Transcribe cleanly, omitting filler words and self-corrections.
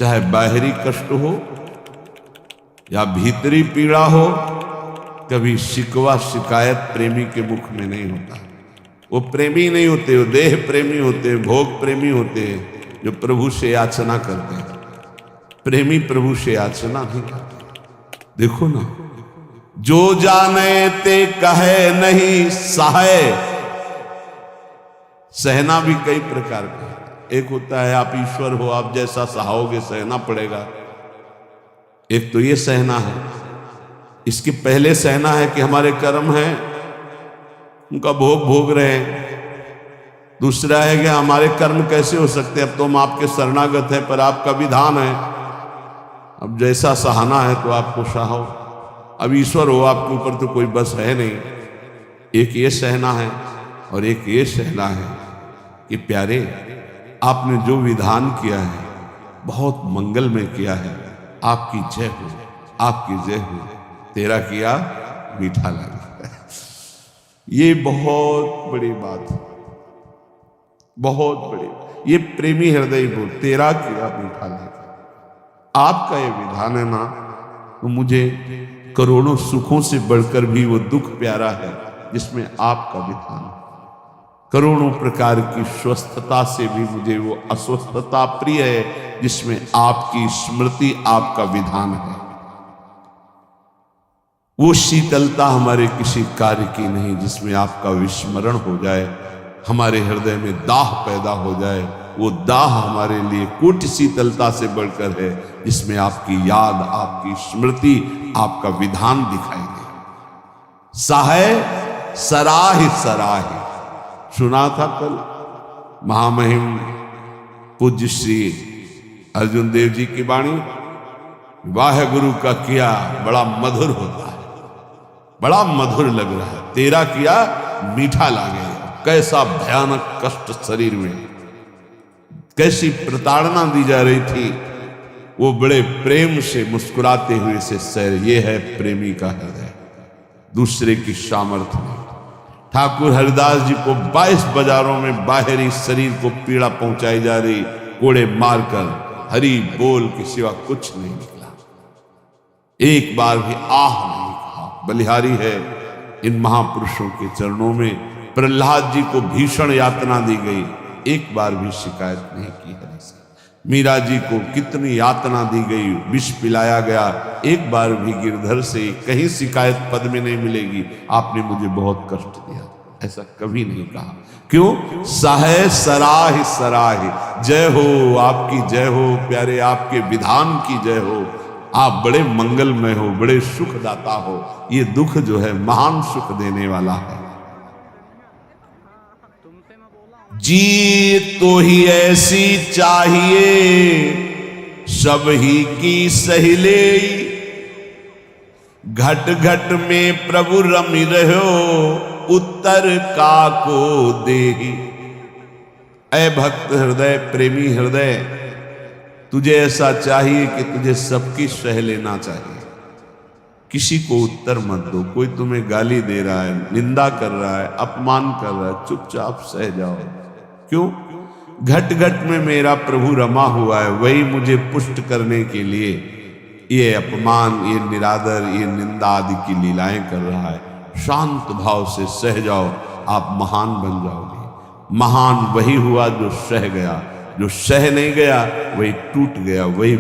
चाहे बाहरी कष्ट हो या भीतरी पीड़ा हो, कभी शिकवा शिकायत प्रेमी के मुख में नहीं होता। वो प्रेमी नहीं होते, वो देह प्रेमी होते, भोग प्रेमी होते हैं जो प्रभु से याचना करते हैं। प्रेमी प्रभु से याचना नहीं करते। देखो ना, जो जाने ते कहे नहीं सहाय। सहना भी कई प्रकार का है। एक होता है आप ईश्वर हो, आप जैसा सहाओगे सहना पड़ेगा। एक तो ये सहना है। इसके पहले सहना है कि हमारे कर्म हैं, उनका भोग भोग रहे हैं। दूसरा है कि हमारे कर्म कैसे हो सकते, अब तो हम आपके शरणागत हैं, पर आपका विधान है, अब जैसा सहाना है तो आपको सहाओ। अब ईश्वर हो, आपके ऊपर तो कोई बस है नहीं। एक ये सहना है और एक ये सहना है कि प्यारे, आपने जो विधान किया है बहुत मंगल में किया है, आपकी जय हो, आपकी जय हो, तेरा किया मीठा लगा। ये बहुत बड़ी बात है, बहुत बड़ी। ये प्रेमी हृदय बोल, तेरा किया मीठा लगा। आपका ये विधान है ना, तो मुझे करोड़ों सुखों से बढ़कर भी वो दुख प्यारा है जिसमें आपका विधान है। करोड़ों प्रकार की स्वस्थता से भी मुझे वो अस्वस्थता प्रिय है जिसमें आपकी स्मृति, आपका विधान है। वो शीतलता हमारे किसी कार्य की नहीं जिसमें आपका विस्मरण हो जाए, हमारे हृदय में दाह पैदा हो जाए। वो दाह हमारे लिए कोटि शीतलता से बढ़कर है जिसमें आपकी याद, आपकी स्मृति, आपका विधान दिखाई दे। सहाय सराह सराह सुना था कल महामहिम पूज्य श्री अर्जुन देव जी की वाणी। वाह गुरु का किया बड़ा मधुर होता है, बड़ा मधुर लग रहा है, तेरा किया मीठा लागे। कैसा भयानक कष्ट शरीर में, कैसी प्रताड़ना दी जा रही थी, वो बड़े प्रेम से मुस्कुराते हुए से सह। ये है प्रेमी का हृदय, दूसरे की सामर्थ्य में। ठाकुर हरिदास जी को 22 बाजारों में बाहरी शरीर को पीड़ा पहुंचाई जा रही, कोड़े मारकर हरि बोल के सिवा कुछ नहीं निकला। एक बार भी आह नहीं कहा। बलिहारी है इन महापुरुषों के चरणों में। प्रहलाद जी को भीषण यातना दी गई, एक बार भी शिकायत नहीं की हरि से। मीरा जी को कितनी यातना दी गई, विष पिलाया गया, एक बार भी गिरधर से कहीं शिकायत पद में नहीं मिलेगी, आपने मुझे बहुत कष्ट दिया, ऐसा कभी नहीं कहा। क्यों? सहाय सराह सराह, जय हो, आपकी जय हो प्यारे, आपके विधान की जय हो। आप बड़े मंगलमय हो, बड़े सुखदाता हो। ये दुख जो है महान सुख देने वाला है। जी तो ही ऐसी चाहिए सब ही की सहिले, घट घट में प्रभु रमि रहो उत्तर का को देही। ऐ भक्त हृदय, प्रेमी हृदय, तुझे ऐसा चाहिए कि तुझे सबकी सह लेना चाहिए। किसी को उत्तर मत दो। कोई तुम्हें गाली दे रहा है, निंदा कर रहा है, अपमान कर रहा है, चुपचाप सह जाओ। क्यों? घट घट में मेरा प्रभु रमा हुआ है, वही मुझे पुष्ट करने के लिए ये अपमान, ये निरादर, ये निंदा आदि की लीलाएं कर रहा है। शांत भाव से सह जाओ, आप महान बन जाओगे। महान वही हुआ जो सह गया, जो सह नहीं गया वही टूट गया, वही